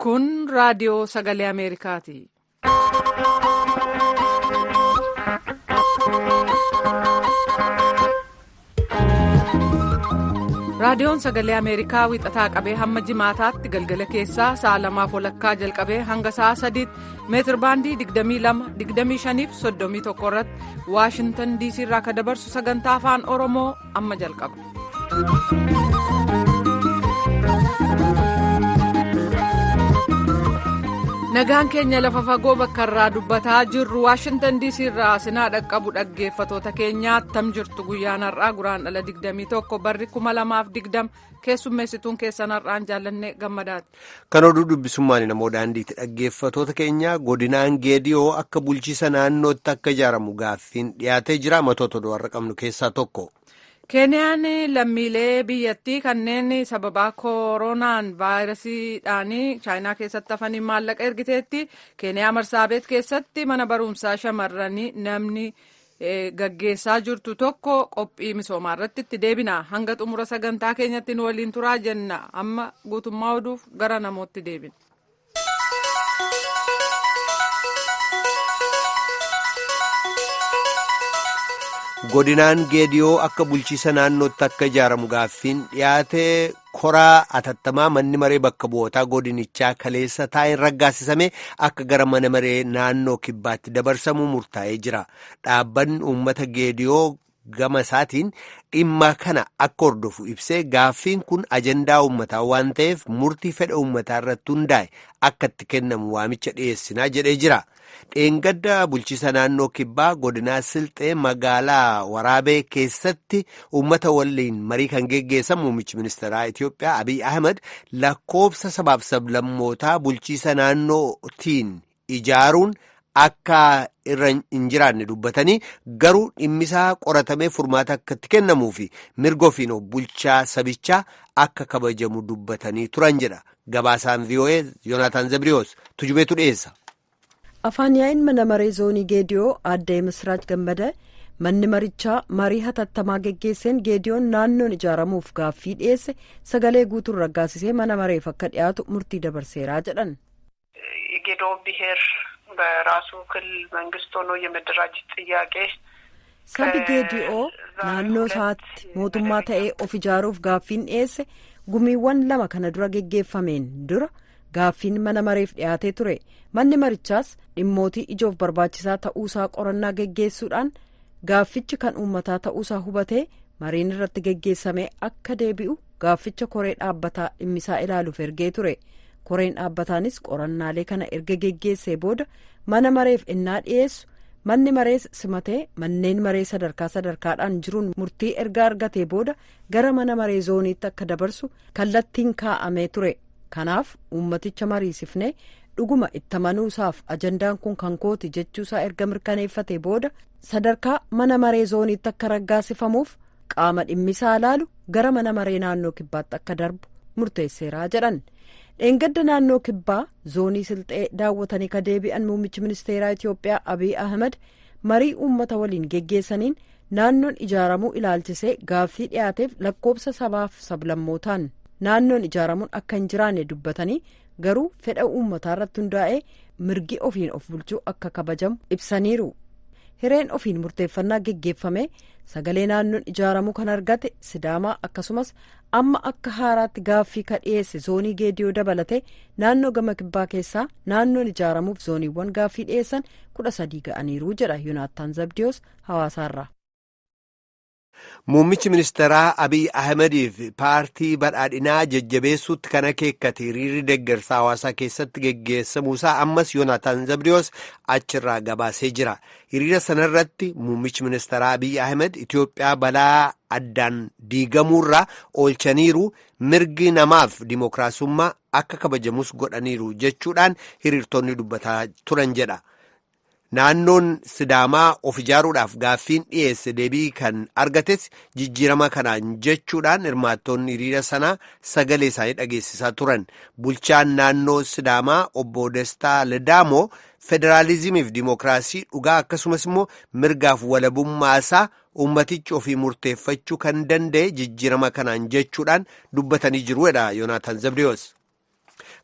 Kun raadiyoo sagalee Ameerikaati. Raadiyoon sagalee Ameerikaa wixataa qabee hamma jimaataatti galgala keessaa sa'a 2:00 jalqabee hanga sa'a 3:00 meetir baandii 22, 25 fi 31 irratti Waashintan DC irraa kan dabarsu sagantaa afaan Oromoo amma jalqaba. Nagaan keenya lafa fagoo bakka irraa dubbataa jirru Waashintan DC irraa sinaa dhaqqabu dhaggeeffatoota keenyaa attam jirtu guyyaan har'aa guraandhala 21 barri 2020 keessummeessituun keessan har'aan jaallanne gammadaati. Kan oduu dubbisummaan namoo daandiitti dhaggeeffatoota keenya godinaan geediyoo akka bulchiisa naannootti akka ijaaramu gaaffiin dhiyaatee jira matoota oduu har'a qabnu keessaa tokko. Keeniyaan lammiilee biyyattii kanneen sababa koronaan vaayirasiidhaan chaayinaa keessatti hafanii maallaqa ergiteetti keeniyaa marsaabeet keessatti mana barumsaa shamarranii namni gaggeessaa jirtu tokko qophii misoomaa irratti itti deebina hanga xumura sagantaa keenyatti nu waliin turaa jenna amma guutummaa oduuf gara namootti deebina. Godinaan geediyoo akka bulchiisa naannootti akka ijaaramu gaaffiin dhiyaate koraa atattamaa manni maree bakka bu'ootaa godinichaa kaleessa taa'een raggaasisame akka gara mana maree naannoo kibbaatti dabarsamuu murtaa'ee jira. Dhaabbanni uummata geediyoo gama isaatiin dhimma kana akka hordofu ibsee gaaffiin kun ajandaa uummataa waan ta'eef murtii fedha uummataa irratti hundaa'e akka itti kennamu waamicha dhiyeessinaa jedhee jira. Dheengadda bulchiisa naannoo kibbaa godinaa Silxee magaalaa Waraabee keessatti uummata waliin marii kan geggeessan muummichi ministeeraa Itiyoophiyaa Abiy Ahmed lakkoofsa sabaaf sablammootaa bulchiisa naannootiin ijaaruun akka irra hin jiraanne dubbatanii garuu dhimmisaa qoratamee furmaata akka itti kennamuu fi mirga ofiin of bulchaa sabichaa akka kabajamu dubbatanii turan jedha. Gabaasaan VOA Yoonaataan Zabriyoos tujubeetu dhiyeessa. Afaan yaa'iin mana maree zoonii geediyoo aadde Misraach Gammada manni marichaa marii hatattamaa geggeesseen geediyoon naannoon ijaaramuuf gaaffii dhiyeesse sagalee guutuun raggaasisee mana mareef akka dhiyaatu murtii dabarseeraa jedhan. የጌዲዮ ብሔር በራሱ ክልል መንግስት ሆኖ የመደራጀት ጥያቄ sabi geediyoo naannoo isaatti mootummaa ta'ee of ijaaruuf gaaffiin dhiyeesse gumiiwwan lama kana dura geggeeffameen dura. Gaaffiin mana mareef dhiyaatee ture manni marichaas dhimmootii ijoof barbaachisaa ta'uusaa qorannaa geggeessuudhaan gaaffichi kan uummataa ta'uusaa hubatee mariin irratti geggeessamee akka deebi'u gaafficha koree dhaabbataa dhimmisaa ilaaluuf ergee ture koreen dhaabbataanis qorannaalee kana erga geggeessee booda mana mareef innaa dhiyeessu manni marees simatee manneen maree sadarkaadhaan jiruun murtii erga argatee booda gara mana maree zooniitti akka dabarsu kallattiin kaa'amee ture. Kanaaf uummaticha mariisifnee dhuguma itti amanuusaaf ajandaan kun kan kooti jechuusaa erga mirkaneeffatee booda sadarkaa mana maree zooniitti akka raggaasifamuuf qaama dhimmisaa ilaalu gara mana maree naannoo kibbaatti akka darbu murteesseeraa jedhan. Dheengadda naannoo kibbaa zoonii Silxee daawwatanii ka deebi'an muummichi ministeeraa Itiyoophiyaa Abiy Ahmed marii uummata waliin geggeessaniin naannoon ijaaramuu ilaalchisee gaaffii dhiyaateef lakkoofsa sabaaf sablammootaan. Naannoon ijaaramuun akka hin jiraanne dubbatanii garuu fedha uummataa irratti hundaa'ee mirgi ofiin of bulchuu akka kabajamu ibsaniiru. Hireen ofiin murteeffannaa geggeeffame sagalee naannoon ijaaramuu kan argate Sidaamaa akkasumas amma akka haaraatti gaaffii ka dhiyeesse zoonii geediyoo dabalate naannoo gama kibbaa keessaa naannoon ijaaramuuf zooniiwwan gaaffii dhiyeessan 13 ga'aniiru jedha Yoonaataan Zabdiyoos hawaasaarraa. Muummichi ministeeraa Abiy Ahmediif paartii badhaadhinaa jajjabeessuutti kan akeekkate hiriirri deeggarsaa hawaasaa keessatti geggeessamuusaa ammas Yoonaataan Zabdiyoos achirraa gabaasee jira. Hiriira sanarratti muummichi ministeeraa Abiy Ahmed Itiyoophiyaa balaa addaan diigamuurraa oolchaniiru mirgi namaaf dimookiraasummaa akka kabajamus godhaniiru jechuudhaan hiriirtonni dubbataa turan jedha. Naannoon Sidaamaa of ijaaruudhaaf gaaffiin dhiyeesse deebii kan argates jijjiirama kanaan jechuudhaan hirmaattonni hiriira sanaa sagalee isaanii dhageessisaa turan. Bulchaan naannoo Sidaamaa obbo Destaa Ledaamoo federaalizimiif dimookiraasii dhugaa akkasumas immoo mirgaaf walabummaasaa ummatichi ofii murteeffachuu kan danda'e jijjiirama kanaan jechuudhaan dubbatanii jiruudha. Yoonaataan Zabdiyoos.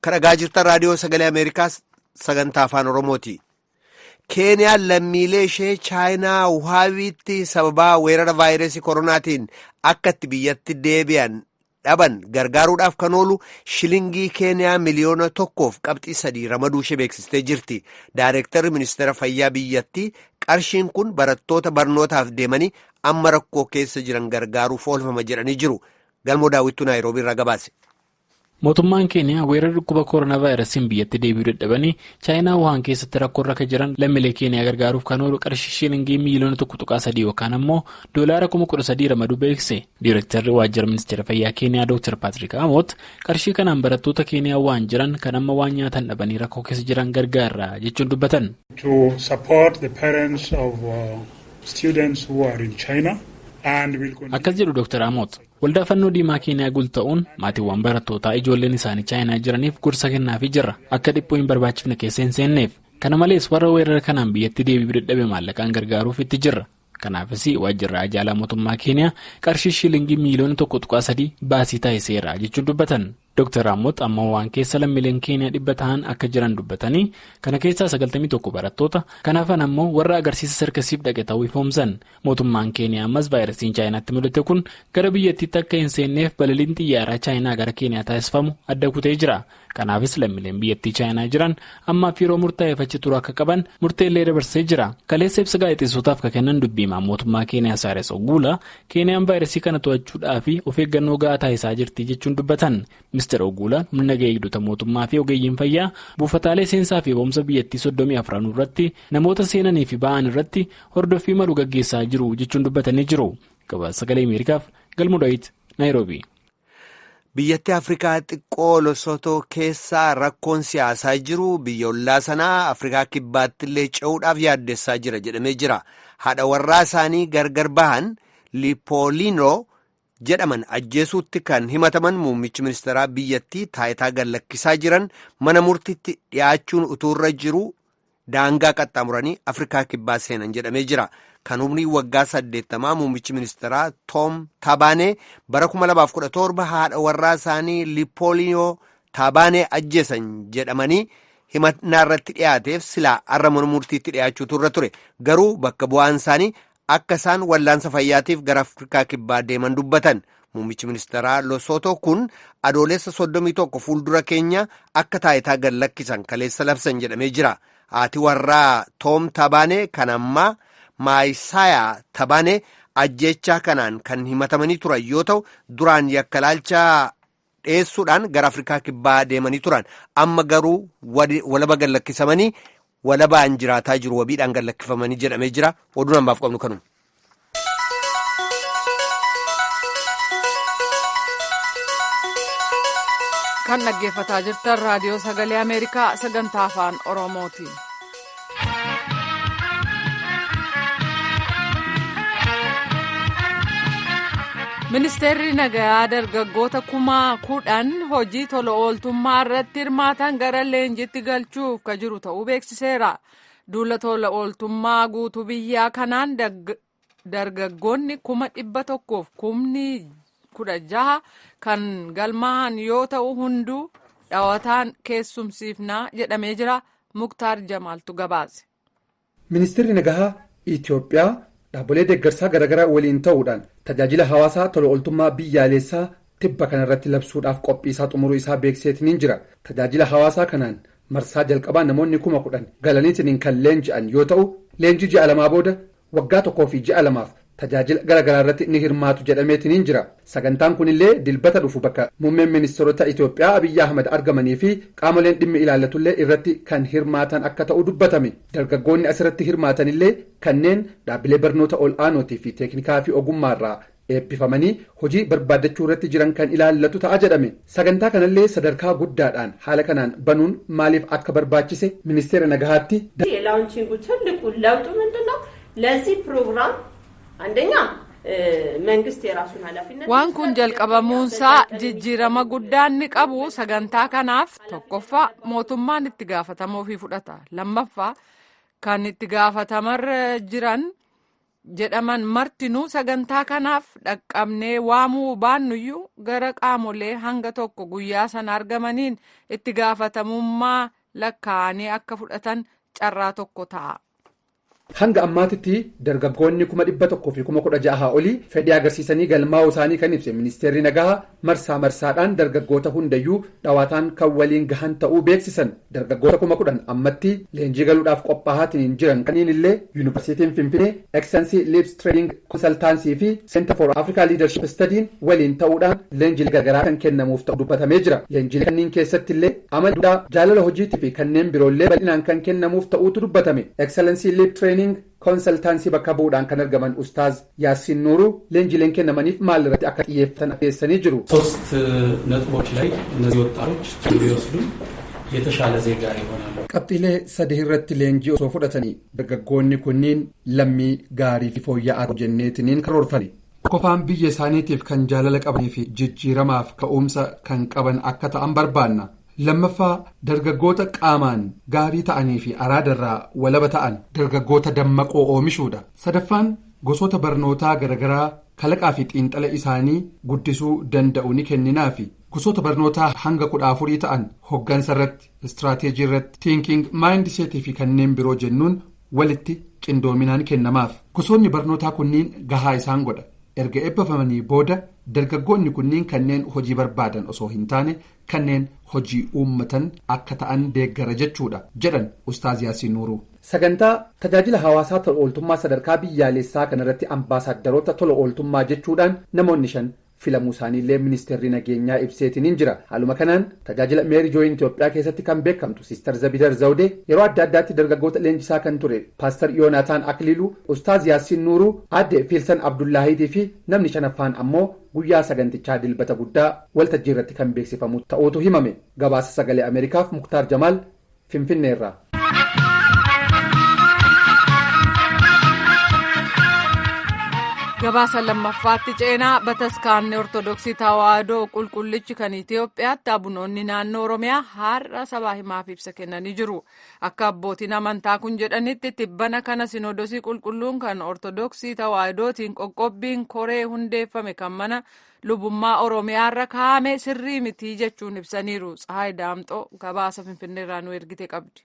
Kan dhagaa jirtan raadiyoo sagalee Ameerikaa sagantaa afaan Oromooti. Keeniyaan lammiilee ishee chaayinaa Wuhaabiitti sababaa weerara vaayirasii koronaatiin akka itti biyyatti deebi'an dhaban gargaaruudhaaf kan oolu shilingii Keeniyaa miliyoona 1.3 ramaduu ishee beeksistee jirti. Daayirektarri ministeera fayyaa biyyattii qarshiin kun barattoota barnootaaf deemanii amma rakkoo keessa jiran gargaaruuf oolfama jedhanii jiru. Galmoo daawwittuu Naayiroobii irraa gabaase. Mootummaan Keeniyaa weerara dhukkuba koronaa vaayirasiin biyyatti deebi'uu dadhabanii chaayinaa Wuhaan keessatti rakkoo irra jiran lammiilee Keeniyaa gargaaruuf kan oolu qarshii shilingii miliyoona 1.3 yookaan ammoo doolaara 13,000 ramaduu beekse. Diirektarri waajjira ministeera fayyaa Keeniyaa Dr. Patrick Amoot qarshii kanaan barattoota Keeniyaa waan jiran kan amma waan nyaatan dhabanii rakkoo keessa jiran gargaara jechuun dubbatan. To support the parents of students who are in China. Akkas jedhu Dr. Amoot waldaa fannoo diimaa Keeniyaa gulta'uun maatiiwwan barattootaa ijoolleen isaanii chaayinaa jiraniif gorsa kennaafii jirra akka dhiphoo hin barbaachifne keessa hin seenneef. Kana malees warra weerara kanaan biyyatti deebi'uu dadhabe maallaqaan gargaaruuf itti jirra. Kanaafis waajjirri ajaalaa mootummaa Keeniyaa qarshii shilingii miliyoona 1.3 baasii taasiseera jechuun dubbatan. Dr. Amoot amma waan keessa lammiileen Keeniyaa 100 ta'an akka jiran dubbatanii kana keessaa 91 barattoota kanaafan ammoo warra agarsiisa sarkasiif dhaqe ta'uu ifoomsan. Mootummaan Keeniyaa ammas vaayirasiin chaayinaatti mul'ate kun gara biyyattiitti akka hin seenneef balaliin xiyyaaraa chaayinaa gara Keeniyaa taasifamu adda kutee jira. Kanaafis lammiileen biyyattii chaayinaa jiran ammaaf yeroo murtaa'eef achi turuu akka qaban murteellee dabarsee jira. Kaleessa ibsa gaazexeessotaaf kennan dubbiimaan mootummaa Keeniyaa Saares Oguulaa Keeniyaan vaayirasii kana to'achuudhaaf of eeggannoo gahaa taasisaa jirti jechuun dubbatan. Ministeera Oguulaan humna eegdota mootummaa fi ogeeyyiin fayyaa buufataalee seensaa fi boomsa biyyattii 34 irratti namoota seenanii fi ba'an irratti hordoffii malu gaggeessaa jiru jechuun dubbatanii jiru. Gabaasa sagalee Ameerikaaf Galmoo Daawit Naayiroobii. Biyyattii Afrikaa xiqqoo Lesotoo keessaa rakkoon siyaasaa jiru biyyoolaa sanaa Afrikaa kibbaatti illee ce'uudhaaf yaaddessaa jira jedhamee jira. Haadha warraa isaanii gargar bahan Lipolino jedhaman ajjeesuutti kan himataman muummichi ministeeraa biyyattii taayitaa gallakkisaa jiran mana murtiitti dhiyaachuun utuurra jiru daangaa qaxxaamuranii Afrikaa kibbaa seenan jedhamee jira. Kan umrii waggaa 80 muummichi ministeeraa Tom Tabaanee bara 2017 haadha warraa isaanii Lipolino Tabaanee ajjeesan jedhamanii himannaa irratti dhiyaateef silaa har'a mana murtiitti dhiyaachuutu irra ture. Garuu bakka bu'aan isaanii akka isaan wallaansa fayyaatiif gara Afrikaa kibbaa deeman dubbatan. Muummichi ministeeraa Lesotoo kun adoolessa 31 fuuldura keenya akka taayitaa gallakkisan kaleessa labsan jedhamee jira. Haati warraa Tom Tabaanee kan ammaa Maayisayaa Tabaanee ajjeechaa kanaan kan himatamanii turan yoo ta'u duraan yakkalaalchaa dhiyeessuudhaan gara Afrikaa kibbaa deemanii turan. Amma garuu walaba gallakkisamanii walabaan jiraataa jiru wabiidhaan gallakkifamanii jedhamee jira. Oduu nambaaf qabnu kanuma. Kan dhaggeeffataa jirtan raadiyoo sagalee Ameerikaa sagantaa afaan Oromooti. Ministeerri nagayaa dargaggoota 10,000 hojii tola ooltummaa irratti hirmaatan gara leenjiitti galchuuf ka jiru ta'uu beeksiseera. Duula tola ooltummaa guutuu biyyaa kanaan dargaggoonni 116,000 kan galmaa'an yoo ta'u hunduu dhawataan keessumsiifnaa jedhamee jira. Muktaar Jamaaltu gabaase. Ministeerri nagayaa Itoophiyaa dhaabbilee deeggarsaa garaagaraa waliin ta'uudhaan tajaajila hawaasaa tola ooltummaa biyyaalessaa tibba kanarratti labsuudhaaf qophii isaa xumuruu isaa beekseetiniin jira. Tajaajila hawaasaa kanaan marsaa jalqabaa namoonni 10,000 galaniitiin kan leenji'an yoo ta'u leenjii ji'a lamaa booda waggaa tokkoo fi ji'a lamaaf tajaajila garaagaraa irratti ni hirmaatu jedhameetiniin jira. Sagantaan kunillee dilbata dhufu bakka muummeen ministeerota Itoophiyaa Abiyyi Ahmad argamanii fi qaamoleen dhimmi ilaallatullee irratti kan hirmaatan akka ta'u dubbatame. Dargaggoonni asirratti hirmaatanillee kanneen dhaabbilee barnoota ol'aanootii fi teeknikaa fi ogummaarraa eebbifamanii hojii barbaadachuu irratti jiran kan ilaallatu ta'a jedhame. Sagantaa kanallee sadarkaa guddaadhaan haala kanaan banuun maaliif akka barbaachise ministeera nagahaatti. የላውንቺንጉ ትልቁ ለውጡ ምንድነው? ለዚህ ፕሮግራም አንደኛ መንግስት የራሱን ኃላፊነት waan kun jalqabamuunsaa jijjiirama guddaan ni qabu. Sagantaa kanaaf tokkoffaa mootummaan itti gaafatamuu fi fudhata. Lammaffaa kan itti gaafatamarra jiran jedhaman martinuu sagantaa kanaaf dhaqqabnee waamuu baannuyyuu gara qaamolee hanga tokko guyyaa sana argamaniin itti gaafatamummaa lakkaa'anii akka fudhatan carraa tokko ta'a. Hanga ammaatitti dargaggoonni 100,000 fi 16,000 olii fedhii agarsiisanii galmaa'uu isaanii kan ibse ministeerri nagaa marsaa marsaadhaan dargaggoota hundayyuu dhawaataan kan waliin gahan ta'uu beeksisan. Dargaggoota 10,000 ammatti leenjii galuudhaaf qophaa'aatiin jiran kanneen illee yuunivarsiitiin Finfinnee Excellency Lips Training Consultancy fi Center for Africa Leadership Study'n waliin ta'uudhaan leenjiilee garaagaraa kan kennamuuf ta'u dubbatamee jira. Leenjiilee kanneen keessatti illee amala duudhaa jaalala hojiitii fi kanneen biroollee bal'inaan kan kennamuuf ta'uutu dubbatame. Excellency Lips Training konsaltaansii bakka bu'uudhaan kan argaman Ustaaz Yaasiin Nuuruu leenjiileen kennamaniif maal irratti akka xiyyeeffatan dhiyeessanii jiru. ሶስት ነጥቦች ላይ እነዚህ ወጣቶች ቢወስዱ የተሻለ ዜጋ ይሆናሉ። qabxiilee sadii irratti leenjii osoo fudhatanii dargaggoonni kunniin lammii gaarii fi fooyya'aa jenneetiniin karoorfani. Qofaan biyya isaaniitiif kan jaalala qabanii fi jijjiiramaaf ka'umsa kan qaban akka ta'an barbaanna. Lammaffaa dargaggoota qaamaan gaarii ta'anii fi araadarraa walaba ta'an dargaggoota dammaqoo oomishuudha. Sadaffaan gosoota barnootaa garaagaraa kalaqaa fi xiinxala isaanii guddisuu danda'u ni kenninaa fi gosoota barnootaa hanga 14 ta'an hoggansa irratti istiraateejii irratti tiinking maayindiseetii fi kanneen biroo jennuun walitti qindoominaan kennamaaf. Gosoonni barnootaa kunniin gahaa isaan godha. Erga eebbifamanii booda dargaggoonni kunniin kanneen hojii barbaadan osoo hin taane kanneen hojii uummatan akka ta'an deeggara jechuudha jedhan Ustaaz Yaasiin Nuuruu. Sagantaa tajaajila hawaasaa tola ooltummaa sadarkaa biyyaalessaa kanarratti ambaasaaddoroota tola ooltummaa jechuudhaan namoonni 5 filamuu isaaniillee ministeerri nageenyaa ibseetiniin jira. Haaluma kanaan tajaajila meerii jooyin Itoophiyaa keessatti kan beekamtu Siistar Zabidar Zawudee yeroo adda addaatti dargaggoota leenjisaa kan ture Paaster Yoonataan Akliiluu, Ustaaz Yaasiin Nuuruu, Aadde Fiilsan Abdullaahiitii fi namni 5ffaan ammoo guyyaa sagantichaa dilbata guddaa waltajjii irratti kan beeksifamu ta'uutu himame. Gabaasa sagalee Ameerikaaf Muktaar Jamaal Finfinneerraa. Gabaasa lammaffaatti ceenaa bataskaanni ortodoksii tawaahidoo qulqullichi kan Itoophiyaatti abunoonni naannoo Oromiyaa har'a sabaa himaaf ibsa kennanii jiru. Akka abbootiin amantaa kun jedhanitti tibbana kana sinodosii qulqulluun kan ortodoksii tawaahidootiin qoqqobbiin koree hundeeffame kan mana lubummaa Oromiyaarra kaa'ame sirrii mitii jechuun ibsaniiru. Tsahaay Daamxoo gabaasa Finfinneerraa nu ergite qabdi.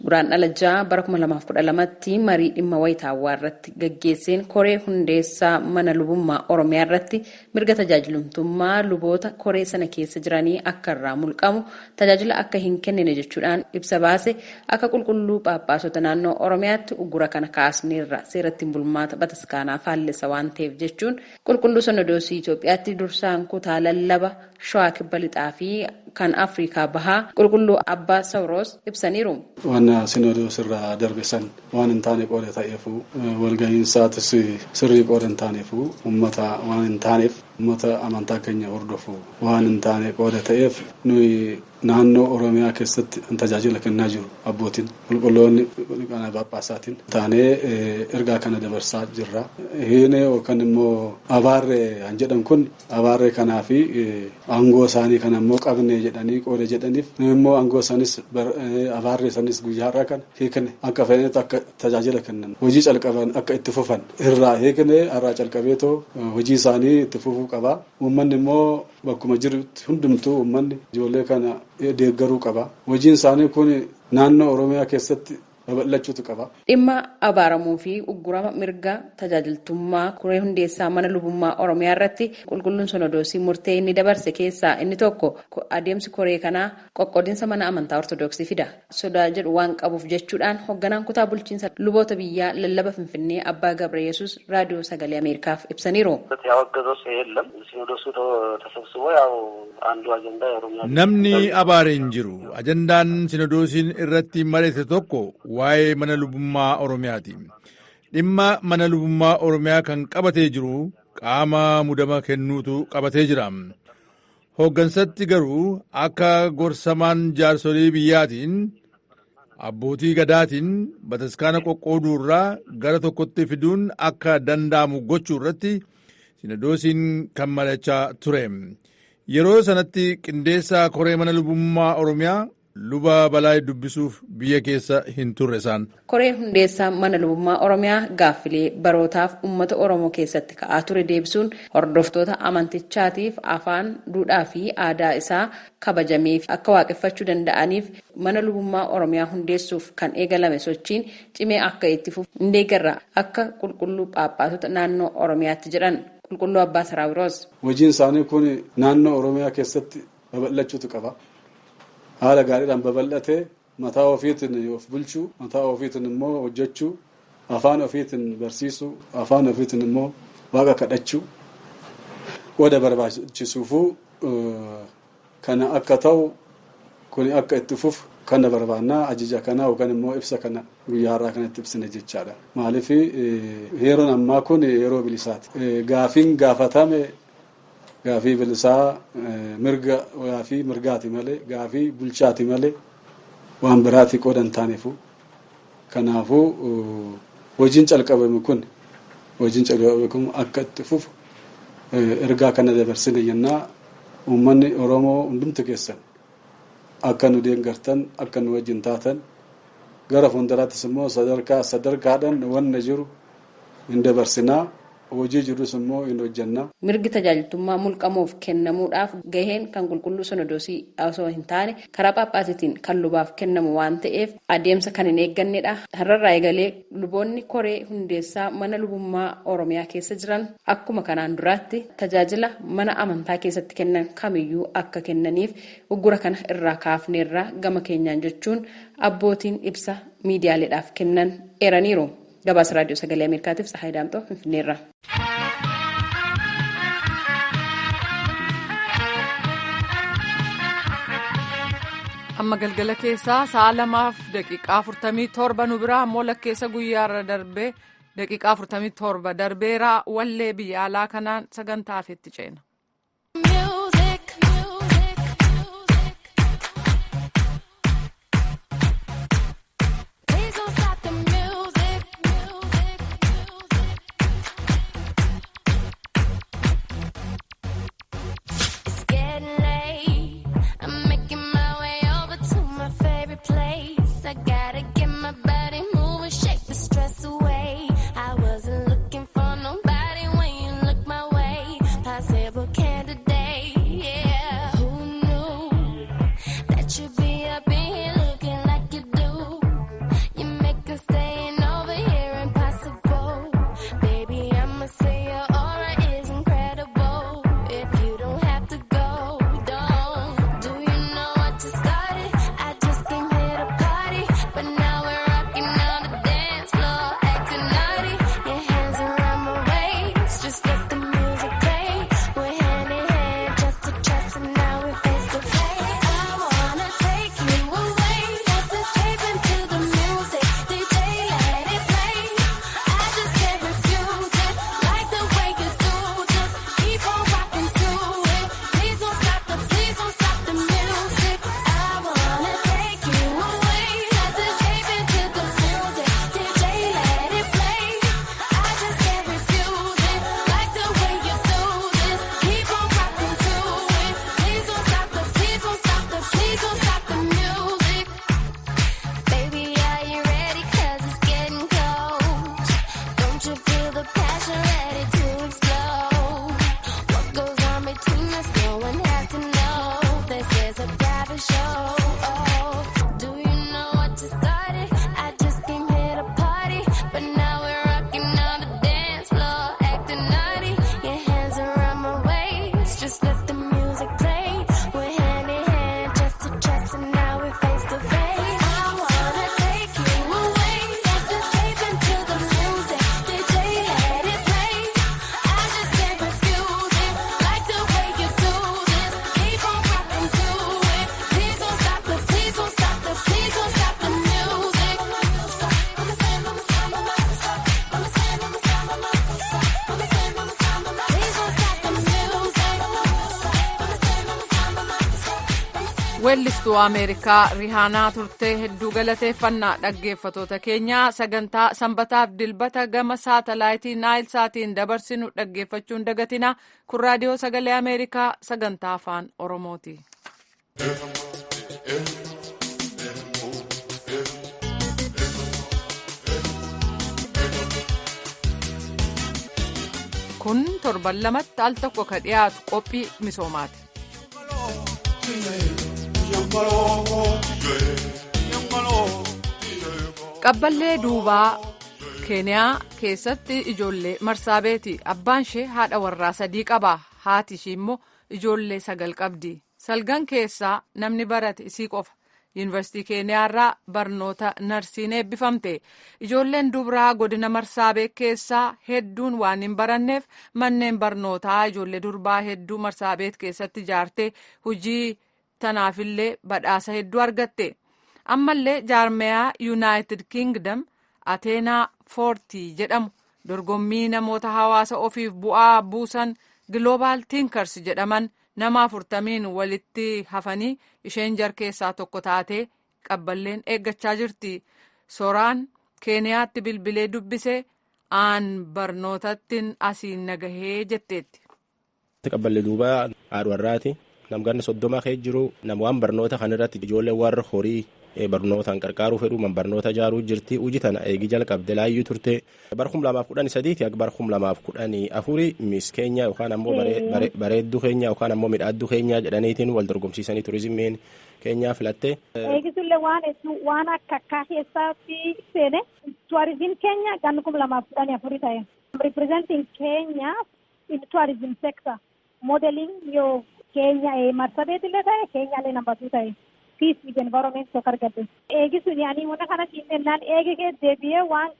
Guraandhala 6 bara 2012tti marii dhimma wayitaawwaa irratti gaggeesseen koree hundeessaa mana lubummaa Oromiyaa irratti mirga tajaajilumtummaa luboota koree sana keessa jiranii akka irraa mulqamu tajaajila akka hin kennine jechuudhaan ibsa baase akka qulqulluu Phaaphaasota naannoo Oromiyaatti uggura kana kaasneerra seeratti bulmaata bataskaanaa faallessa waan ta'eef jechuun qulqulluu Sinodoosii Itoophiyaatti dursaan kutaa lallaba Shawaa Kibba Lixaa fi kan Afrikaa Bahaa qulqulluu Abbaa Sawroos ibsaniiru. Waan Sinodoos irraa darbesan waan hin taane qooda ta'eefu walga'iinsaatis sirrii qooda hin taaneefu uummata waan hin taaneef uummata amantaa keenya hordofu waan hin taane qooda ta'eef nuyi naannoo Oromiyaa keessatti tajaajila kennaa jiru abbootiin qulqulloonni kana Phaaphaasatiin taanee ergaa kana dabarsaa jirra. Hiine yookaan immoo abaarree han jedhan kun abaarree kanaa fi aangoo isaanii kana immoo qabne jedhanii qooda jedhaniif nu immoo aangoo isaaniis abaarree isaaniis guyyaa har'a kana hiikne akka fedhanitti akka tajaajila kennan hojii calqaban akka itti fufan irraa hiikne har'aa calqabeetoo hojii isaanii itti fufuu qaba. Uummanni immoo bakkuma jirutti hundumtuu uummanni ijoollee kana deeggaruu qaba. Hojiin isaanii kun naannoo Oromiyaa keessatti babal'achuutu qaba. Dhimma abaaramuu fi uggurama mirga tajaajiltummaa koree hundeessaa mana lubummaa Oromiyaa irratti qulqulluun Sinodoosii murtee inni dabarse keessaa inni tokko adeemsi koree kanaa qoqqoodinsa mana amantaa Ortodoksii fida. Sodaa jedhu waan qabuuf jechuudhaan hoogganaan kutaa bulchiinsa luboota biyyaa lallaba Finfinnee Abbaa Gabre Yesuus raadiyoo sagalee Ameerikaaf ibsaniiru. Namni abaareen jiru ajandaan Sinodoosiin irratti mari'ate tokko waa'ee mana lubummaa Oromiyaati. Dhimma mana lubummaa Oromiyaa kan qabatee jiru qaama mudama kennuutu qabatee jira. Hooggansatti garuu akka gorsamaan jaarsolii biyyaatiin abbootii gadaatiin bataskaana qoqqooduurraa gara tokkotti fiduun akka danda'amu gochuu irratti Sinodoosiin kan mari'achaa ture. Yeroo sanatti qindeessaa koree mana lubummaa Oromiyaa luba balaa dubbisuuf biyya keessa hin turre isaan. Koree hundeessaa mana lubummaa Oromiyaa gaaffilee barootaaf uummata Oromoo keessatti ka'aa ture deebisuun hordoftoota amantichaatiif afaan, duudhaa fi aadaa isaa kabajamee akka waaqeffachuu danda'aniif mana lubummaa Oromiyaa hundeessuuf kan eegalame sochiin cimee akka itti fufu hin deeggarra akka qulqulluu Phaaphaasota naannoo Oromiyaatti jedhan qulqulluu Abbaa Saraawiroos. Hojiin isaanii kun naannoo Oromiyaa keessatti babal'achuutu qaba. Haala gaariidhaan babal'atee mataa ofiitiin of bulchuu, mataa ofiitiin immoo hojjechuu, afaan ofiitiin barsiisuu, afaan ofiitiin immoo waaqa kadhachuu wada barbaachisuufuu kana akka ta'u kun akka itti fufu kana barbaannaa ajaja kana yookaan immoo ibsa kana guyyaa har'aa kanatti ibsine jechaadha. Maaliif yeroon ammaa kun yeroo bilisaati. Gaafiin gaafatame gaafii bilisaa gaafii mirgaati malee gaafii bulchaati malee waan biraati qoodan taaneefu. Kanaafuu hojiin calqabame kun akka itti fufu ergaa kana dabarsine jennaa uummanni Oromoo hundumti keessan akka nu deeggartan akka nu wajjin taatan gara fuulduraattis immoo sadarkaadhaan wanna jiru hin dabarsinaa. Hojii jirus immoo hin hojjannaa. Mirgi tajaajiltummaa mulqamuuf kennamuudhaaf gaheen kan qulqulluu Sinodoosii osoo hin taane karaa Phaaphaasitiin kan lubaaf kennamu waan ta'eef adeemsa kan hin eeggannedha. Har'arraa eegalee luboonni koree hundeessaa mana lubummaa Oromiyaa keessa jiran akkuma kanaan duraatti tajaajila mana amantaa keessatti kennan kamiyyuu akka kennaniif uggura kana irraa kaafneerraa gama keenyaan jechuun abbootiin ibsa miidiyaaleedhaaf kennan eeraniiru. Gabaasa Raadiyoo Sagalee Ameerikaatiif Tsahaay Daamxoo Finfinneerra. Amma galgala keessaa sa'a 2:47 nu biraa ammoo lakkeessa guyyaarra darbee daqiiqaa 47 darbeera wallee biyya alaa kanaan sagantaa afeetti ceena. Weellistuu Ameerikaa Rihaanaa turtee hedduu galateeffannaa dhaggeeffatoota keenyaa sagantaa sanbataaf dilbata gama saatalaayitii Naayilsaatiin dabarsinu dhaggeeffachuun dagatina kun raadiyoo sagalee Ameerikaa sagantaa afaan Oromooti. kun torban lamatti al tokko ka dhiyaatu qophii misoomaati. Qabballee duubaa keeniyaa keessatti ijoollee Marsaabeeti. Abbaan ishee haadha warraa 3 qaba. Haati ishee immoo ijoollee 9 qabdi. Salgan keessaa namni barate isii qofa. Yuunivarsiitii Keeniyaarraa barnoota narsiin eebbifamte. Ijoolleen dubaraa godina Marsaabeet keessaa hedduun waan hin baranneef manneen barnootaa ijoollee durbaa hedduu Marsaabeet keessatti ijaartee hojii tanaafillee badhaasa hedduu argatte. Ammallee jaarmeyaa Yuunaayitid Kingdom Ateenaa 40 jedhamu dorgommii namoota hawaasa ofiif bu'aa buusan Global Thinkers jedhaman nama 40 walitti hafanii isheen jar keessaa tokko taatee qabballeen eeggachaa jirti. Soraan Keeniyaatti bilbilee dubbise aan barnootattiin asiin nagahee jetteetti. Qabballee duubaa haadha warraati. Namganni 30 kee jiru nama waan barnoota kan irratti ijoollee warra horii barnootaan qarqaaruu fedhu man barnoota ijaaruu jirti. Hojii tana eegi jalqabde laayyuu turte. Bara 2013 akka bara 2014 Miss Keenya yookaan ammoo bareedduu keenya yookaan ammoo midhaadduu keenya jedhaniitiin wal dorgomsiisanii turizimiin Keenyaa filatte. Eegisuullee waan akka keessatti seene turizim Keenya ganna 2014 ta'e. Representing Kenya in tourism sector. Modeling yoo Kenya Marsabit illee ta'e Kenya illee number 2 ta'e. Peace with environment tokko argatte. Eegisuun yaani wanta kana kinnaan eegee deebi'ee waan.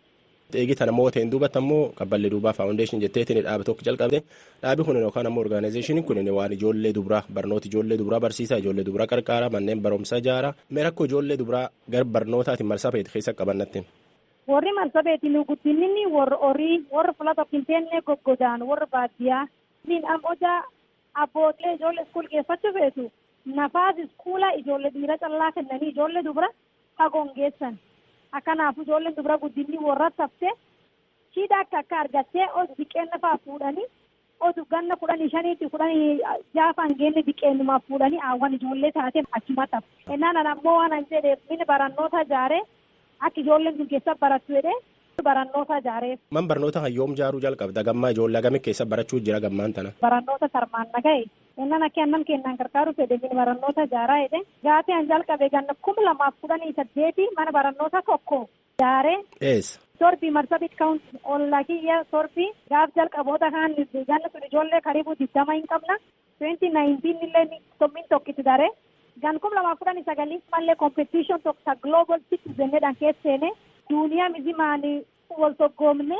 Eegi tana mooteen duubatti ammoo qabballee duubaa faawundeeshin jetteetiin dhaaba tokko jalqabde. Dhaabi kun yookaan ammoo orgaanayizeeshiniin kun waan ijoollee dubaraa barnoota ijoollee dubaraa barsiisaa ijoollee dubaraa qarqaara manneen barumsaa ijaara. Mee rakkoo ijoollee dubaraa gara barnootaatiin Marsaabeet keessa qabannatti. Warri Marsaabeetiin guddinni warra horii warra filata finteennee goggodaan warra baadiyyaa. Niin ammoo abbootilee ijoollee iskuul geeffachuu feetu. Nafaas iskuula ijoollee dhiira callaa kennanii ijoollee dubara hagoongeessan. Akkanaaf ijoolleen dubara guddinni warra taftee shiidhaa akka argattee otu biqeenna fa'aa fuudhanii otu ganna 15 16 geenne biqeennumaa fuudhanii awwan ijoollee taatee achuma tafte. Ennaan ammoo waan an jedheef min barannoota ijaaree akka ijoolleen kun keessa barattu jedhee barannoota ijaaree. Man barnoota hayyoom ijaaruu jalqabda gammaa ijoollee gamii keessa barachuu jira gammaan tana. Barannoota sarmaan naga'e. Ennaan akka annan kennaan qarqaaru fedhe min barannoota ijaaraa jedhe. Gaafii an jalqabe ganna 2018 mana barannoota tokko ijaaree. Eessa. Sorbii Marsabit kaawunti ollaa kiyya sorbii gaaf jalqaboota kaan ganna sun ijoollee karibu 20 hin qabna. 2019 illee sommin tokkitti daree. Gan 2019 mallee competition tokko global citizen jedhan keesseene. Duuniyaa mizimaanii wal tokkoomne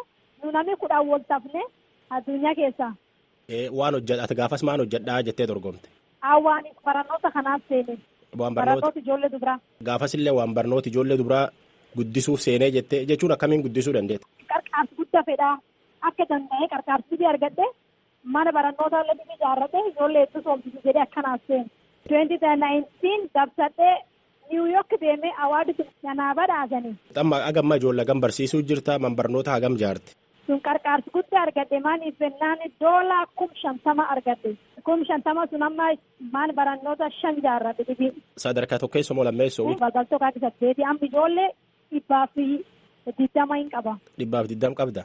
namni 10 wal tafne addunyaa keessa. Waan hojjeta gaafas maan hojjedhaa jettee dorgomte. Waan barannoota kanaaf seene. Barannoota ijoollee dubaraa. Gaafas illee waan barnoota ijoollee dubaraa guddisuuf seenee jettee jechuun akkamiin guddisuu dandeetta. Qarqaarsi guddaa fedhaa akka danda'ee qarqaarsi argadde mana barannoota illee ijaarrate ijoollee hedduu soomsisu jedhee akkanaaf seene. 2019 dabsadhee. New York deemee awaadi sanaa badhaasanii. Agamma ijoollee hagam barsiisuu jirta man barnoota hagam jaarti. Sun qarqaarsi guddaa argadde maaniif jennaan doolaa 50 argadde. 50 sun amma maan barannoota 5 jaarrate dibi. Sadarkaa tokkeessoo moo lammeessoo? Bagaltoo kaati 8 amma ijoollee 220 hin qaba. 220 qabda?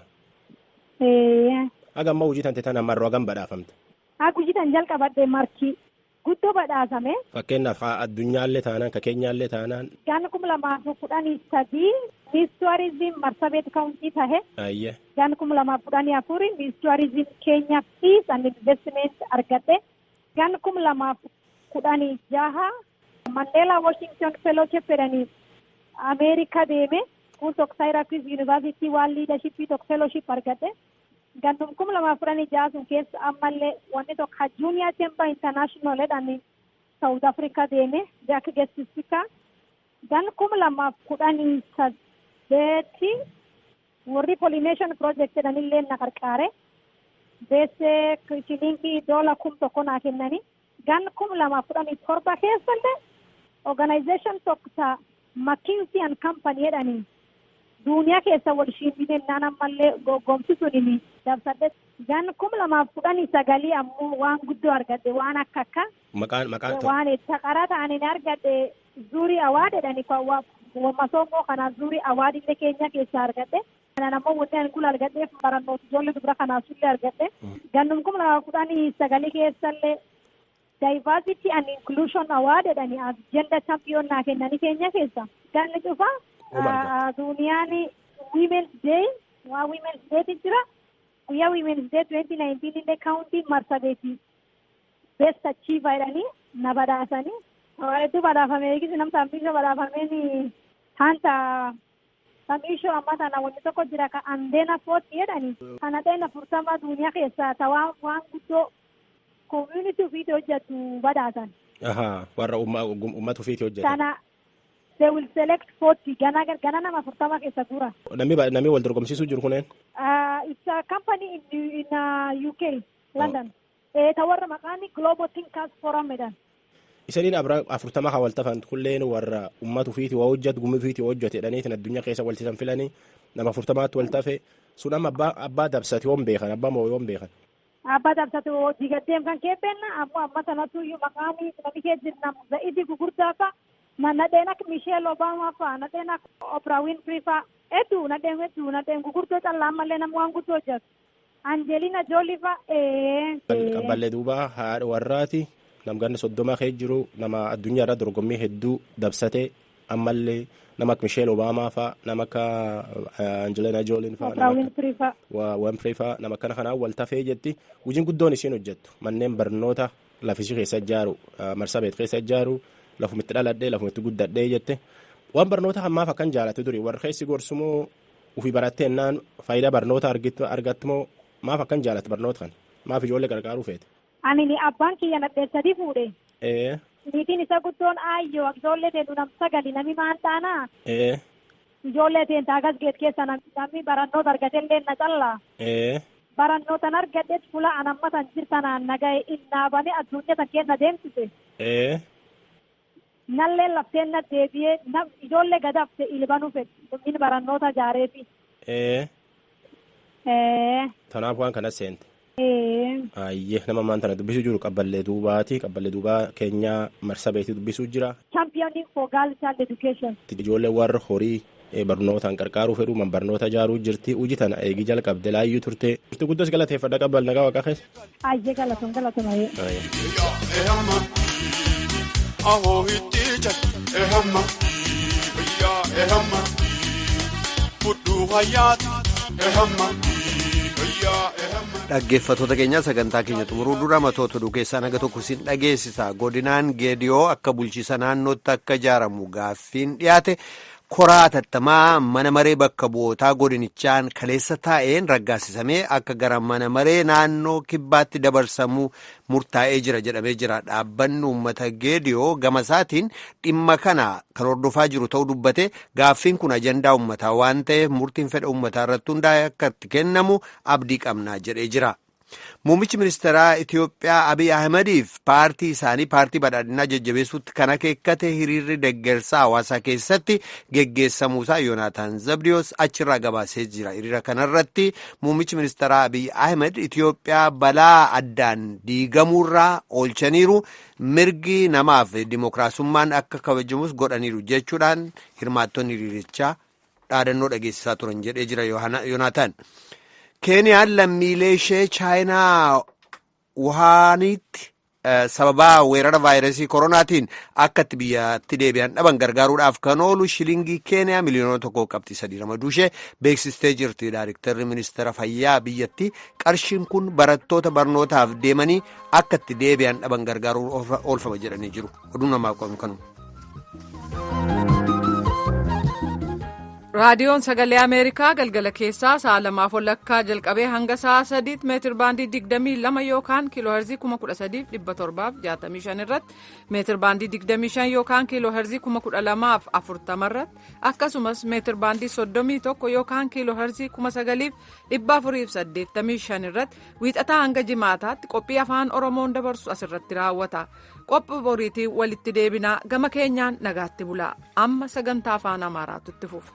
Agamma hojii tante tana marroo hagam badhaafamte? Hojii tan jalqabadde markii. Guddoo badhaasame. Fakkeenyaaf addunyaallee taanaan ka keenyaallee taanaan. Ganna 2013 Miss Tourism Marsabit County tahe. Ayye. Ganna 2014 Miss Tourism Kenya Peace and Investment argadde. Ganna 2016 Mandela Washington Fellowship jedhanii Ameerika deeme. Kun tokko Syracuse University waan leadership tokko fellowship argadde. Gannum 2016 sun keessa ammallee wanti tokko Junior Chamber International jedhanii South Africa deeme Jack Gestisika. Gan 2018 warri Pollination Project jedhanillee na qarqaare. Beessee Kiliinikii $1,000 naa kennanii. Gan 2017 keessallee organization tokko McKinsey and Company jedhanii. Duuniyaa keessa wal shiinbinennaan ammallee goggomsisuun dabsadhe gan 2019 ammoo waan guddoo argadde waan akka maqaan waan taqaraa ta'anii argadde zuurii awaad jedhanii masoomoo kana zuurii awaad illee keenya keessa argadde Kanaan ammoo wanti ani kula argadheef barannoota ijoollee dubara kanaaf illee argadhe. Gannum kuma lama kudhanii sagalii keessallee diversity and inclusion award jedhanii as gender champion naa kennanii keenya keessa. Ganni cufa duniyaan women's day waa women's day jira. Guyyaa women's day 2019 illee county marsabeeti best achiever jedhanii na badhaasanii. Hedduu badhaafamee eegisi namni sambiisha badhaafameen hanta sambiisha amma sana wanti tokko jira ka andeena footi jedhanii. Kana ta'een 40 duniyaa keessaa tawaa waan guddoo community ofiiti hojjetu badhaasan. Warra uummata ofiiti hojjetu. Sana they will select 40 gana nama 40 keessa dura. Namni wal dorgomsiisuu jiru kuneen? It's a company in UK, London. Tawarra maqaani Global Thinkers Forum jedhan. Isaniin 40 haa wal tafan kulleen warra uummata ofiiti waa hojjetu gumii ofiiti hojjetu jedhaniitiin addunyaa keessa waltisan filanii nama 40tti wal tafe sun amma abbaa dabsati hoon beekan abbaa moo yoon beekan. Abbaa dabsati digadeem kan keebbenna amma sanatu iyyuu maqaanii namni kee jirna za'idi gugurdaa fa'a nadheen akka Michelle Obama fa'a nadheen akka Oprah Winfrey fa'a nadheen gugurdoo callaa ammallee nama waan guddoo hojjetu. Angelina Jolie fa'a. Qabballee duuba haadha warraati. Namganni 30 kee jiru nama addunyaa irra dorgommii hedduu dabsatee ammallee nama akka Michelle Obama fa'a nama akka Angelina Jolie fa'a Winfrey fa'a nama kanaan wal tafee jetti hojiin guddoon isiin hojjettu manneen barnoota lafisii keessa ijaaru marsabeet keessa ijaaru lafumitti dhaladhee lafumitti guddadhee jette waan barnoota ammaaf akkan jaalate duri warra keessi gorsumoo ufii barattee ennaan faayidaa barnoota argattumoo maaf akkan jaalate barnoota kan maaf ijoollee gargaaruu feete. Ani abbaan kiyya nadheen sadii fuudhe. Niitiin isa guddoon aayyoo ijoollee teenyu nam sagali nami maan taanaa. Ijoollee teen taagas geet keessa namni barannoota argatellee na callaa. Barannootan argadheet fuula anammatan jirtanaan nagaye innaabane addunyaa tan keessa deemsise. Nallee lafteen na deebi'ee ijoollee gadafte ilbanuu fedhe inni barannoota jaareefi. Tanaaf waan kana seente. Ayyee nama maan tana dubbisuu jiru qabballee duubaa keenyaa marsabeetii dubbisuu jira. Championing for girls child education. Ijoollee warra horii barnootaan qarqaaruu fedhu man barnoota jaaruu jirti hojii tana eegi jalqabde laayyuu turte. Turte guddoos galateeffadha qabbal nagaa waaqaa keessa. Ayyee galatoon. Ahoo hitti ehamma fudhu hayyaati ehamma. Dhaggeeffattoota keenya sagantaa keenya xumuruu dura matoota oduu keessaa naga tokko sin dhageessisa. Godinaan Geediyoo akka bulchiisa naannootti akka ijaaramu gaaffiin dhiyaate koraa hatattamaa mana maree bakka bu'ootaa godinichaan kaleessa taa'een raggaasisamee akka gara mana maree naannoo kibbaatti dabarsamuu murtaa'ee jira jedhamee jira. Dhaabbanni uummata Geediyoo gama isaatiin dhimma kana kan hordofaa jiru ta'uu dubbate gaaffiin kun ajandaa uummataa waan ta'eef murtiin fedha uummataa irratti hundaa'e akka itti kennamu abdii qabnaa jedhee jira. Muummichi ministeeraa Itiyoophiyaa Abiy Ahmediif paartii isaanii paartii badhaadhinaa jajjabeessuutti kan akeekkate hiriirri deeggarsaa hawaasaa keessatti geggeessamuusaa Yoonaataan Zabdiyoos achirraa gabaasee jira. Hiriira kanarratti muummichi ministeeraa Abiy Ahmed Itiyoophiyaa balaa addaan diigamuurraa oolchaniiru mirgi namaaf dimookiraasummaan akka kabajamus godhaniiru jechuudhaan hirmaattonni hiriirichaa dhaadannoo dhageessisaa turan jedhee jira Yoonaataan. Keeniyaan lammiilee ishee chaayinaa Wuhaanitti sababaa weerara vaayirasii koronaatiin akka itti biyyatti deebi'an dhaban gargaaruudhaaf kan oolu shilingii Keeniyaa miliyoona 1.3 ramaduu ishee beeksistee jirti. Daayiriktarri ministeera fayyaa biyyatti qarshiin kun barattoota barnootaaf deemanii akka itti deebi'an dhaban gargaaruuf oolfama jedhanii jiru. Oduun namaaf qabu kanuma. Raadiyoon Sagalee Ameerikaa galgala keessaa sa'a 2:00 jalqabee hanga sa'a 3 meetir baandii 22 yookaan kiilooherzii 13,765 irratti meetir baandii 25 yookaan kiilooherzii 12,040 irratti akkasumas meetir baandii 31 yookaan kiilooherzii 9,485 irratti wiixataa hanga jimaataatti qophii afaan Oromoon dabarsu asirratti raawwata. Qophii boriitii walitti deebinaa gama keenyaan nagaatti bulaa amma sagantaa afaan Amaaraatu itti fufa.